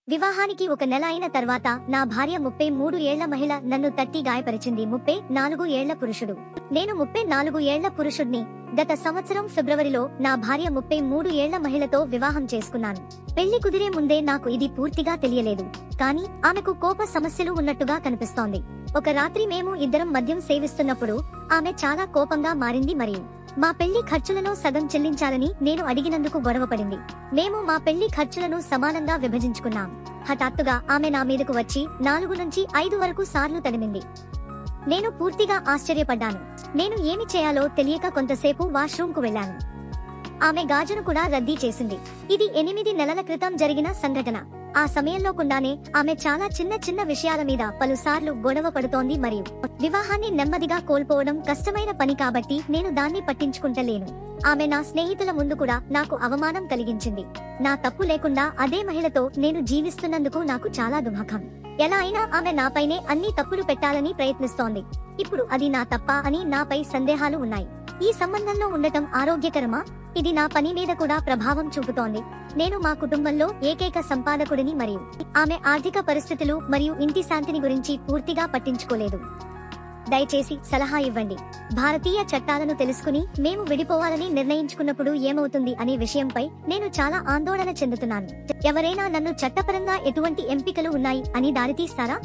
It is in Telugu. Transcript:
వివాహానికి ఒక నెల అయిన తర్వాత నా భార్య 33 ఏళ్ల మహిళ నన్ను తట్టి గాయపరిచింది. 34 ఏళ్ల పురుషుడు. నేను 34 ఏళ్ల పురుషుడిని. గత సంవత్సరం ఫిబ్రవరిలో నా భార్య 33 ఏళ్ల మహిళతో వివాహం చేసుకున్నాను. పెళ్లి కుదిరే ముందే నాకు ఇది పూర్తిగా తెలియలేదు. కానీ ఆమెకు కోప సమస్యలు ఉన్నట్టుగా కనిపిస్తోంది. ఒక రాత్రి మేము ఇద్దరం మద్యం సేవిస్తున్నప్పుడు ఆమె చాలా కోపంగా మారింది మరియు మా పెళ్లి ఖర్చులను సగం చెల్లించాలని నేను అడిగినందుకు గొడవపడింది. మేము మా పెళ్లి ఖర్చులను సమానంగా విభజించుకున్నాం. హఠాత్తుగా ఆమె నా మీదకు వచ్చి 4 నుంచి 5 వరకు సార్లు తడిమింది. నేను పూర్తిగా ఆశ్చర్యపడ్డాను. నేను ఏమి చేయాలో తెలియక కొంతసేపు వాష్రూమ్కు వెళ్లాను. ఆమె గాజును కూడా రద్దీ చేసింది. ఇది 8 నెలల క్రితం జరిగిన సంఘటన. ఆ సమయంలో కుండానే ఆమె చాలా చిన్న విషయాల మీద పలుసార్లు గొడవ పడుతోంది మరియు వివాహాన్ని నెమ్మదిగా కోల్పోవడం కష్టమైన పని కాబట్టి నేను దాన్ని పట్టించుకుంటలేను. ఆమె నా స్నేహితుల ముందు కూడా నాకు అవమానం కలిగించింది. నా తప్పు లేకుండా అదే మహిళతో నేను జీవిస్తున్నందుకు నాకు చాలా దుఃఖం. ఎలా అయినా ఆమె నాపైనే అన్ని తప్పులు పెట్టాలని ప్రయత్నిస్తోంది. ఇప్పుడు అది నా తప్పా అని నాపై సందేహాలు ఉన్నాయి. ఈ సంబంధంలో ఉండటం ఆరోగ్యకరమా? ఇది నా పని మీద కూడా ప్రభావం చూపుతోంది. నేను మా కుటుంబంలో ఏకైక సంపాదకుడిని మరియు ఆమె ఆర్థిక పరిస్థితులు మరియు ఇంటి శాంతిని గురించి పూర్తిగా పట్టించుకోలేదు. దయచేసి సలహా ఇవ్వండి. భారతీయ చట్టాలను తెలుసుకుని మేము విడిపోవాలని నిర్ణయించుకున్నప్పుడు ఏమవుతుంది అనే విషయంపై నేను చాలా ఆందోళన చెందుతున్నాను. ఎవరైనా నన్ను చట్టపరంగా ఎటువంటి ఎంపికలు ఉన్నాయి అని దారితీస్తారా?